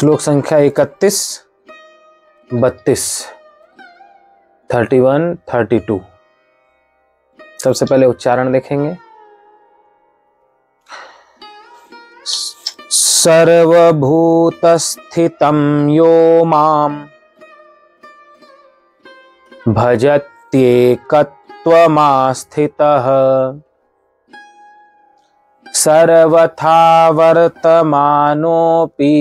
श्लोक संख्या 31, 32, 31, 32। सबसे पहले उच्चारण देखेंगे। सर्वभूतस्थितं यो मां भजत्येकत्वमास्थितः सर्वथा वर्तमानोऽपि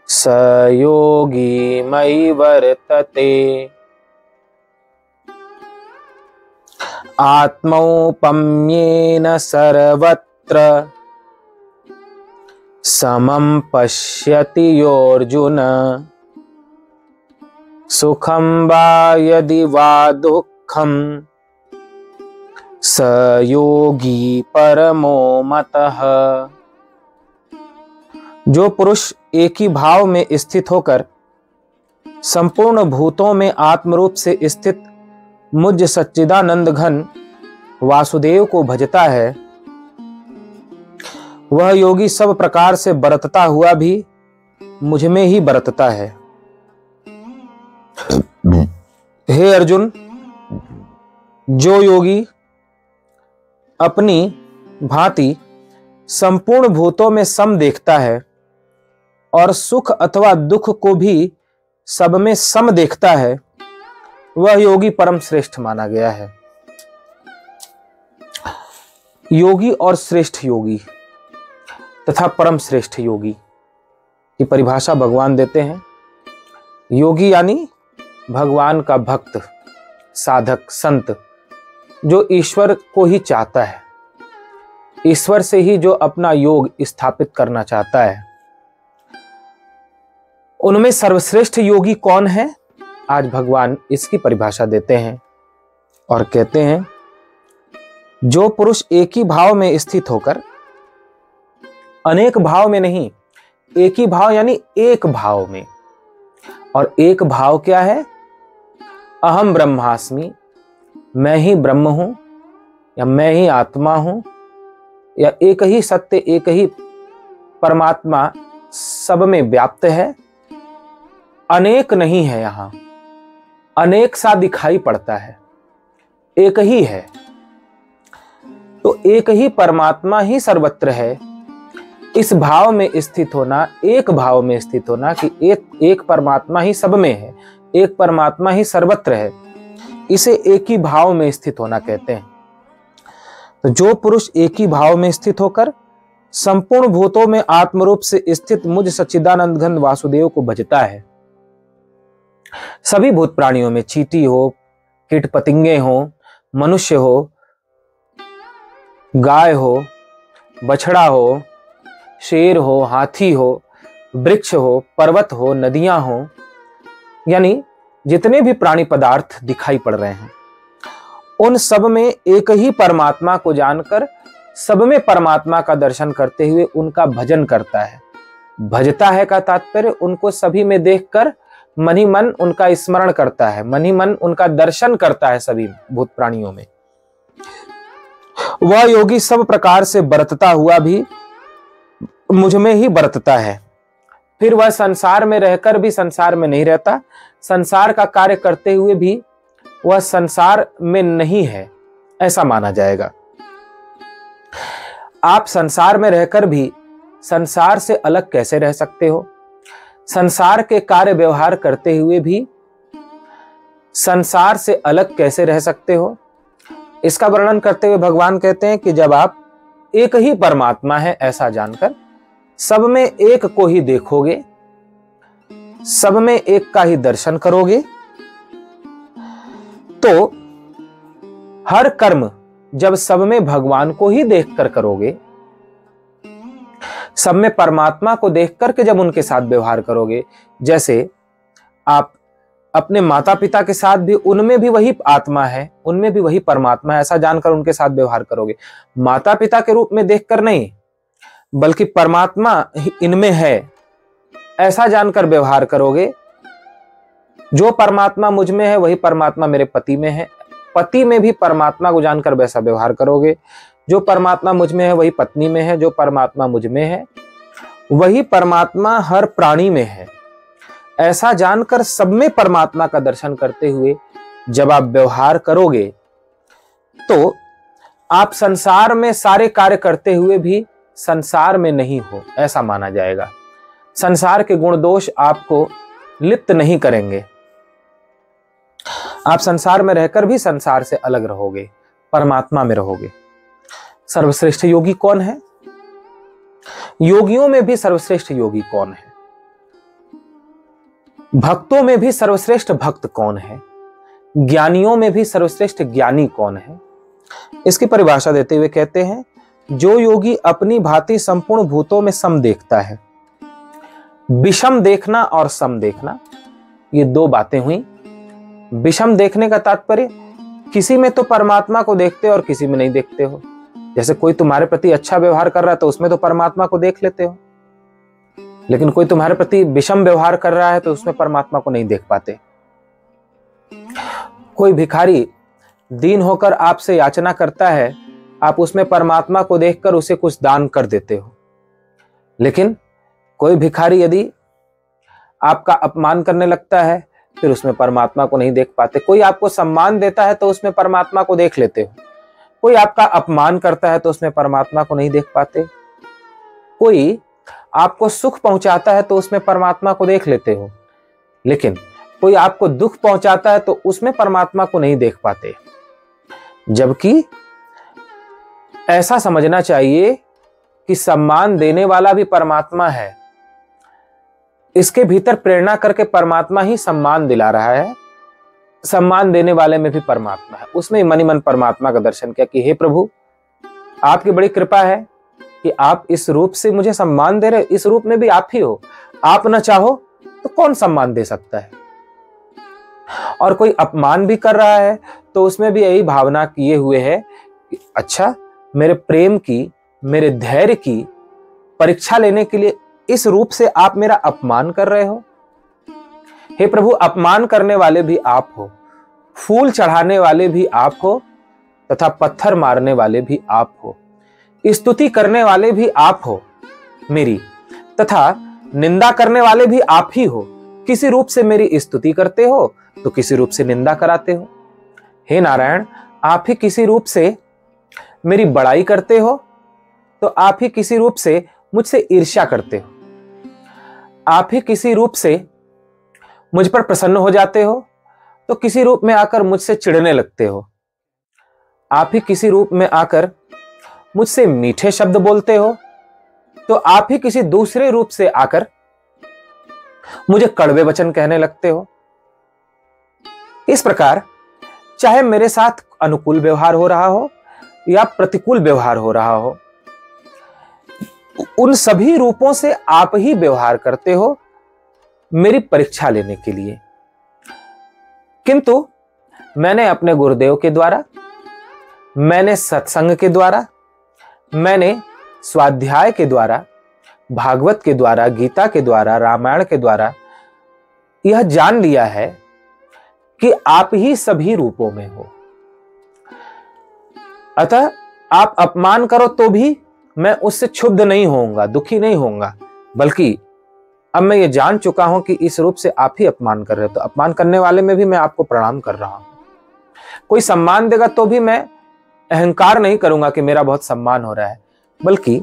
स योगी मयि वर्तते। आत्मौपम्येन सर्वत्र समं पश्यति योऽर्जुन सुखं वा यदि वा दुःखं स योगी परमो मतः। जो पुरुष एक ही भाव में स्थित होकर संपूर्ण भूतों में आत्मरूप से स्थित मुझ सच्चिदानंद घन वासुदेव को भजता है, वह योगी सब प्रकार से बरतता हुआ भी मुझ में ही बरतता है। हे अर्जुन, जो योगी अपनी भांति संपूर्ण भूतों में सम देखता है और सुख अथवा दुख को भी सब में सम देखता है, वह योगी परम श्रेष्ठ माना गया है। योगी और श्रेष्ठ योगी तथा परम श्रेष्ठ योगी की परिभाषा भगवान देते हैं। योगी यानी भगवान का भक्त, साधक, संत, जो ईश्वर को ही चाहता है, ईश्वर से ही जो अपना योग स्थापित करना चाहता है। उनमें सर्वश्रेष्ठ योगी कौन है? आज भगवान इसकी परिभाषा देते हैं और कहते हैं, जो पुरुष एक ही भाव में स्थित होकर, अनेक भाव में नहीं, एक ही भाव यानी एक भाव में। और एक भाव क्या है? अहम ब्रह्मास्मि, मैं ही ब्रह्म हूं, या मैं ही आत्मा हूं, या एक ही सत्य, एक ही परमात्मा सब में व्याप्त है, अनेक नहीं है। यहां अनेक सा दिखाई पड़ता है, एक ही है। तो एक ही परमात्मा ही सर्वत्र है। इस भाव में स्थित होना, एक भाव में स्थित होना कि एक परमात्मा ही सब में है, एक परमात्मा ही सर्वत्र है, इसे एक ही भाव में स्थित होना कहते हैं। तो जो पुरुष एक ही भाव में स्थित होकर संपूर्ण भूतों में आत्मरूप से स्थित मुझ सच्चिदानंद घन वासुदेव को भजता है, सभी भूत प्राणियों में, चींटी हो, कीट पतंगे हो, मनुष्य हो, गाय हो, बछड़ा हो, शेर हो, हाथी हो, वृक्ष हो, पर्वत हो, नदियां हो, यानी जितने भी प्राणी पदार्थ दिखाई पड़ रहे हैं, उन सब में एक ही परमात्मा को जानकर सब में परमात्मा का दर्शन करते हुए उनका भजन करता है। भजता है का तात्पर्य उनको सभी में देखकर मन ही मन उनका स्मरण करता है, मन ही मन उनका दर्शन करता है सभी भूत प्राणियों में। वह योगी सब प्रकार से बरतता हुआ भी मुझ में ही बरतता है। फिर वह संसार में रहकर भी संसार में नहीं रहता, संसार का कार्य करते हुए भी वह संसार में नहीं है, ऐसा माना जाएगा। आप संसार में रहकर भी संसार से अलग कैसे रह सकते हो? संसार के कार्य व्यवहार करते हुए भी संसार से अलग कैसे रह सकते हो? इसका वर्णन करते हुए भगवान कहते हैं कि जब आप एक ही परमात्मा है ऐसा जानकर सब में एक को ही देखोगे, सब में एक का ही दर्शन करोगे, तो हर कर्म जब सब में भगवान को ही देखकर करोगे, सब में परमात्मा को देख करके जब उनके साथ व्यवहार करोगे, जैसे आप अपने माता पिता के साथ भी, उनमें भी वही आत्मा है, उनमें भी वही परमात्मा है, ऐसा जानकर उनके साथ व्यवहार करोगे। माता पिता के रूप में देखकर नहीं, बल्कि परमात्मा इनमें है ऐसा जानकर व्यवहार करोगे। जो परमात्मा मुझ में है वही परमात्मा मेरे पति में है, पति में भी परमात्मा को जानकर वैसा व्यवहार करोगे। जो परमात्मा मुझ में है वही पत्नी में है, जो परमात्मा मुझ में है वही परमात्मा हर प्राणी में है। ऐसा जानकर सब में परमात्मा का दर्शन करते हुए जब आप व्यवहार करोगे तो आप संसार में सारे कार्य करते हुए भी संसार में नहीं हो, ऐसा माना जाएगा। संसार के गुण दोष आपको लिप्त नहीं करेंगे। आप संसार में रहकर भी संसार से अलग रहोगे, परमात्मा में रहोगे। सर्वश्रेष्ठ योगी कौन है? योगियों में भी सर्वश्रेष्ठ योगी कौन है? भक्तों में भी सर्वश्रेष्ठ भक्त कौन है? ज्ञानियों में भी सर्वश्रेष्ठ ज्ञानी कौन है? इसकी परिभाषा देते हुए कहते हैं, जो योगी अपनी भांति संपूर्ण भूतों में सम देखता है। विषम देखना और सम देखना, ये दो बातें हुई। विषम देखने का तात्पर्य, किसी में तो परमात्मा को देखते हो और किसी में नहीं देखते हो। जैसे कोई तुम्हारे प्रति अच्छा व्यवहार कर रहा है तो उसमें तो परमात्मा को देख लेते हो, लेकिन कोई तुम्हारे प्रति विषम व्यवहार कर रहा है तो उसमें परमात्मा को नहीं देख पाते। कोई भिखारी दीन होकर आपसे याचना करता है, आप उसमें परमात्मा को देखकर उसे कुछ दान कर देते हो। लेकिन कोई भिखारी यदि आपका अपमान करने लगता है फिर उसमें परमात्मा को नहीं देख पाते। कोई आपको सम्मान देता है तो उसमें परमात्मा को देख लेते हो। कोई आपका अपमान करता है तो उसमें परमात्मा को नहीं देख पाते। कोई आपको सुख पहुंचाता है तो उसमें परमात्मा को देख लेते हो, लेकिन कोई आपको दुख पहुंचाता है तो उसमें परमात्मा को नहीं देख पाते। जबकि ऐसा समझना चाहिए कि सम्मान देने वाला भी परमात्मा है। इसके भीतर प्रेरणा करके परमात्मा ही सम्मान दिला रहा है। सम्मान देने वाले में भी परमात्मा है। उसमें मन ही मन परमात्मा का दर्शन किया कि हे प्रभु, आपकी बड़ी कृपा है कि आप इस रूप से मुझे सम्मान दे रहे। इस रूप में भी आप ही हो। आप न चाहो तो कौन सम्मान दे सकता है? और कोई अपमान भी कर रहा है तो उसमें भी यही भावना किए हुए है कि अच्छा, मेरे प्रेम की, मेरे धैर्य की परीक्षा लेने के लिए इस रूप से आप मेरा अपमान कर रहे हो। हे प्रभु, अपमान करने वाले भी आप हो, फूल चढ़ाने वाले भी आप हो, तथा पत्थर मारने वाले भी आप हो, स्तुति करने वाले भी आप हो मेरी, तथा निंदा करने वाले भी आप ही हो। किसी रूप से मेरी स्तुति करते हो तो किसी रूप से निंदा कराते हो। हे नारायण, आप ही किसी रूप से मेरी बड़ाई करते हो तो आप ही किसी रूप से मुझसे ईर्ष्या करते हो। आप ही किसी रूप से मुझ पर प्रसन्न हो जाते हो तो किसी रूप में आकर मुझसे चिढ़ने लगते हो। आप ही किसी रूप में आकर मुझसे मीठे शब्द बोलते हो तो आप ही किसी दूसरे रूप से आकर मुझे कड़वे वचन कहने लगते हो। इस प्रकार चाहे मेरे साथ अनुकूल व्यवहार हो रहा हो या प्रतिकूल व्यवहार हो रहा हो, उन सभी रूपों से आप ही व्यवहार करते हो मेरी परीक्षा लेने के लिए। किंतु मैंने अपने गुरुदेव के द्वारा, मैंने सत्संग के द्वारा, मैंने स्वाध्याय के द्वारा, भागवत के द्वारा, गीता के द्वारा, रामायण के द्वारा यह जान लिया है कि आप ही सभी रूपों में हो। अतः आप अपमान करो तो भी मैं उससे क्षुब्ध नहीं होऊंगा, दुखी नहीं होऊंगा, बल्कि अब मैं ये जान चुका हूं कि इस रूप से आप ही अपमान कर रहे हो, तो अपमान करने वाले में भी मैं आपको प्रणाम कर रहा हूं। कोई सम्मान देगा तो भी मैं अहंकार नहीं करूंगा कि मेरा बहुत सम्मान हो रहा है, बल्कि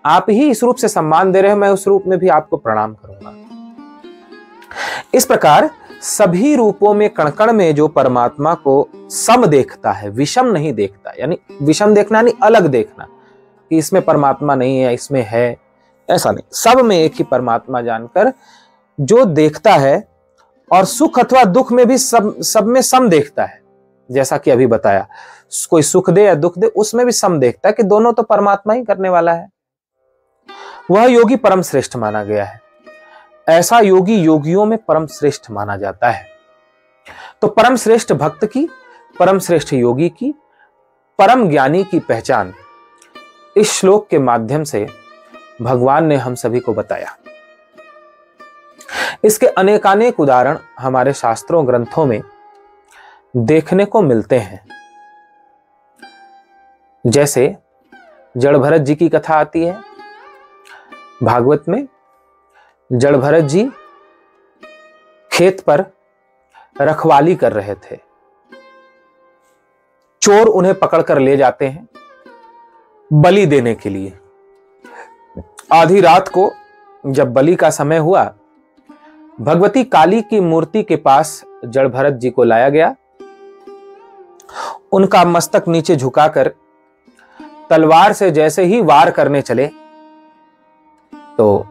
आप ही इस रूप से सम्मान दे रहे हो, मैं उस रूप में भी आपको प्रणाम करूंगा। इस प्रकार सभी रूपों में, कण कण में जो परमात्मा को सम देखता है, विषम नहीं देखता। यानी विषम देखना यानी अलग देखना कि इसमें परमात्मा नहीं है, इसमें है, ऐसा नहीं। सब में एक ही परमात्मा जानकर जो देखता है, और सुख अथवा दुख में भी सब में सम देखता है। जैसा कि अभी बताया, कोई सुख दे या दुख दे उसमें भी सम देखता है कि दोनों तो परमात्मा ही करने वाला है। वह योगी परम श्रेष्ठ माना गया है। ऐसा योगी योगियों में परम श्रेष्ठ माना जाता है। तो परम श्रेष्ठ भक्त की, परम श्रेष्ठ योगी की, परम ज्ञानी की पहचान इस श्लोक के माध्यम से भगवान ने हम सभी को बताया। इसके अनेकानेक उदाहरण हमारे शास्त्रों, ग्रंथों में देखने को मिलते हैं। जैसे जड़ भरत जी की कथा आती है। भागवत में जड़भरत जी खेत पर रखवाली कर रहे थे। चोर उन्हें पकड़कर ले जाते हैं बलि देने के लिए। आधी रात को जब बलि का समय हुआ, भगवती काली की मूर्ति के पास जड़भरत जी को लाया गया। उनका मस्तक नीचे झुकाकर तलवार से जैसे ही वार करने चले तो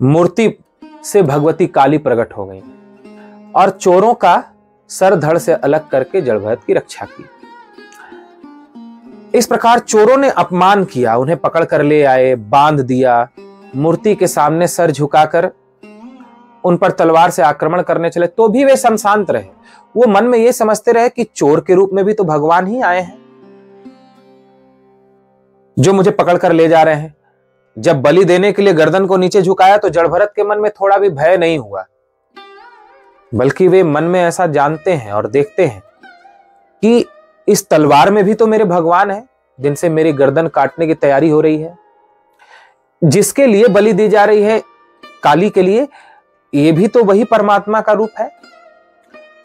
मूर्ति से भगवती काली प्रकट हो गई और चोरों का सर धड़ से अलग करके जड़भरत की रक्षा की। इस प्रकार चोरों ने अपमान किया, उन्हें पकड़ कर ले आए, बांध दिया, मूर्ति के सामने सर झुकाकर उन पर तलवार से आक्रमण करने चले, तो भी वे शांत रहे। वो मन में ये समझते रहे कि चोर के रूप में भी तो भगवान ही आए हैं जो मुझे पकड़ कर ले जा रहे हैं। जब बलि देने के लिए गर्दन को नीचे झुकाया तो जड़भरत के मन में थोड़ा भी भय नहीं हुआ, बल्कि वे मन में ऐसा जानते हैं और देखते हैं कि इस तलवार में भी तो मेरे भगवान है जिनसे मेरी गर्दन काटने की तैयारी हो रही है। जिसके लिए बलि दी जा रही है काली के लिए, ये भी तो वही परमात्मा का रूप है,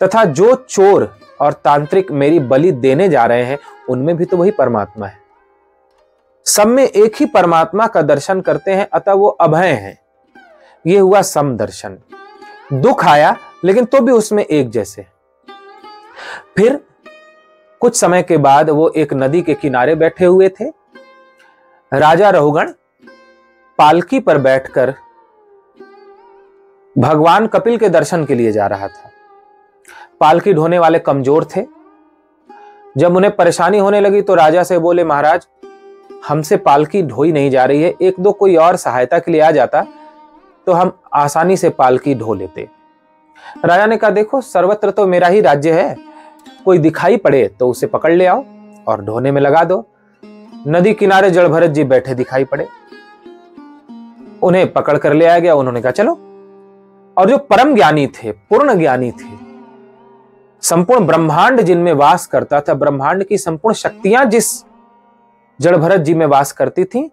तथा जो चोर और तांत्रिक मेरी बलि देने जा रहे हैं उनमें भी तो वही परमात्मा है। सब में एक ही परमात्मा का दर्शन करते हैं, अतः वो अभय हैं। ये हुआ सम दर्शन। दुख आया लेकिन तो भी उसमें एक जैसे। फिर कुछ समय के बाद वो एक नदी के किनारे बैठे हुए थे। राजा रहुगण पालकी पर बैठकर भगवान कपिल के दर्शन के लिए जा रहा था। पालकी ढोने वाले कमजोर थे। जब उन्हें परेशानी होने लगी तो राजा से बोले, महाराज हमसे पालकी ढोई नहीं जा रही है, एक दो कोई और सहायता के लिए आ जाता तो हम आसानी से पालकी ढो लेते। राजा ने कहा, देखो सर्वत्र तो मेरा ही राज्य है, कोई दिखाई पड़े तो उसे पकड़ ले आओ और ढोने में लगा दो। नदी किनारे जड़भरत जी बैठे दिखाई पड़े, उन्हें पकड़ कर ले आया गया। उन्होंने कहा चलो। और जो परम ज्ञानी थे, पूर्ण ज्ञानी थे, संपूर्ण ब्रह्मांड जिनमें वास करता था, ब्रह्मांड की संपूर्ण शक्तियां जिस जड़भरत जी में वास करती थी,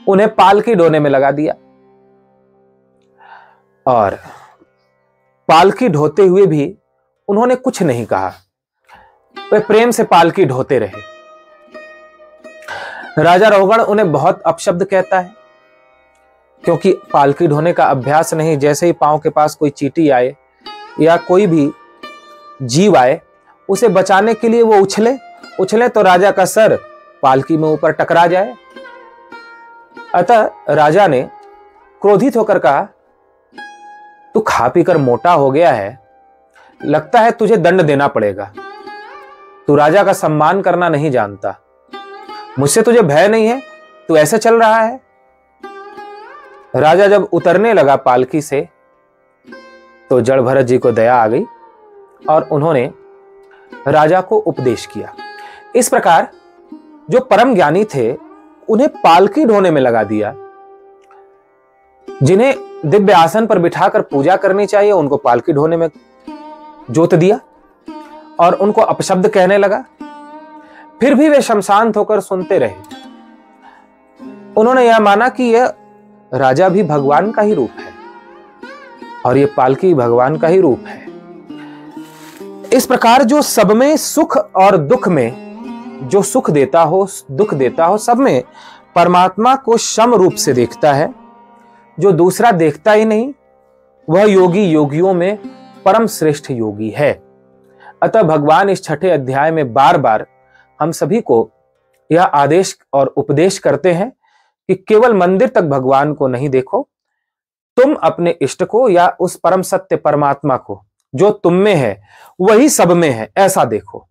उन्हें पालकी ढोने में लगा दिया। और पालकी ढोते हुए भी उन्होंने कुछ नहीं कहा, वे प्रेम से पालकी ढोते रहे। राजा रहुगण उन्हें बहुत अपशब्द कहता है, क्योंकि पालकी ढोने का अभ्यास नहीं। जैसे ही पांव के पास कोई चींटी आए या कोई भी जीव आए, उसे बचाने के लिए वो उछले तो राजा का सर पालकी में ऊपर टकरा जाए। अतः राजा ने क्रोधित होकर कहा, तू खा पीकर मोटा हो गया है, लगता है तुझे दंड देना पड़ेगा। तू राजा का सम्मान करना नहीं जानता, मुझसे तुझे भय नहीं है, तू ऐसे चल रहा है। राजा जब उतरने लगा पालकी से तो जड़भरत जी को दया आ गई और उन्होंने राजा को उपदेश किया। इस प्रकार जो परम ज्ञानी थे उन्हें पालकी ढोने में लगा दिया। जिन्हें दिव्य आसन पर बिठाकर पूजा करनी चाहिए उनको पालकी ढोने में जोत दिया और उनको अपशब्द कहने लगा। फिर भी वे शमशांत होकर सुनते रहे। उन्होंने यह माना कि यह राजा भी भगवान का ही रूप है और यह पालकी भगवान का ही रूप है। इस प्रकार जो सब में सुख और दुख में, जो सुख देता हो दुख देता हो, सब में परमात्मा को सम रूप से देखता है। जो दूसरा देखता ही नहीं वह योगी योगियों में परम श्रेष्ठ योगी है। अतः भगवान इस छठे अध्याय में बार बार हम सभी को यह आदेश और उपदेश करते हैं कि केवल मंदिर तक भगवान को नहीं देखो, तुम अपने इष्ट को या उस परम सत्य परमात्मा को जो तुम में है वही सब में है, ऐसा देखो।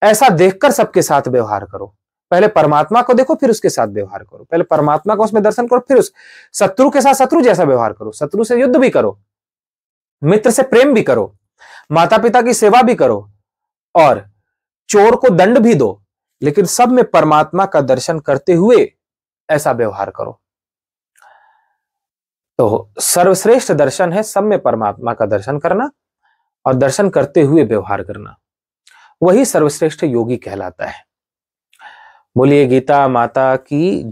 ऐसा देखकर सबके साथ व्यवहार करो। पहले परमात्मा को देखो फिर उसके साथ व्यवहार करो। पहले परमात्मा का उसमें दर्शन करो, फिर उस शत्रु के साथ शत्रु जैसा व्यवहार करो। शत्रु से युद्ध भी करो, मित्र से प्रेम भी करो, माता पिता की सेवा भी करो और चोर को दंड भी दो, लेकिन सब में परमात्मा का दर्शन करते हुए ऐसा व्यवहार करो। तो सर्वश्रेष्ठ दर्शन है सब में परमात्मा का दर्शन करना और दर्शन करते हुए व्यवहार करना, वही सर्वश्रेष्ठ योगी कहलाता है। बोलिए गीता माता की।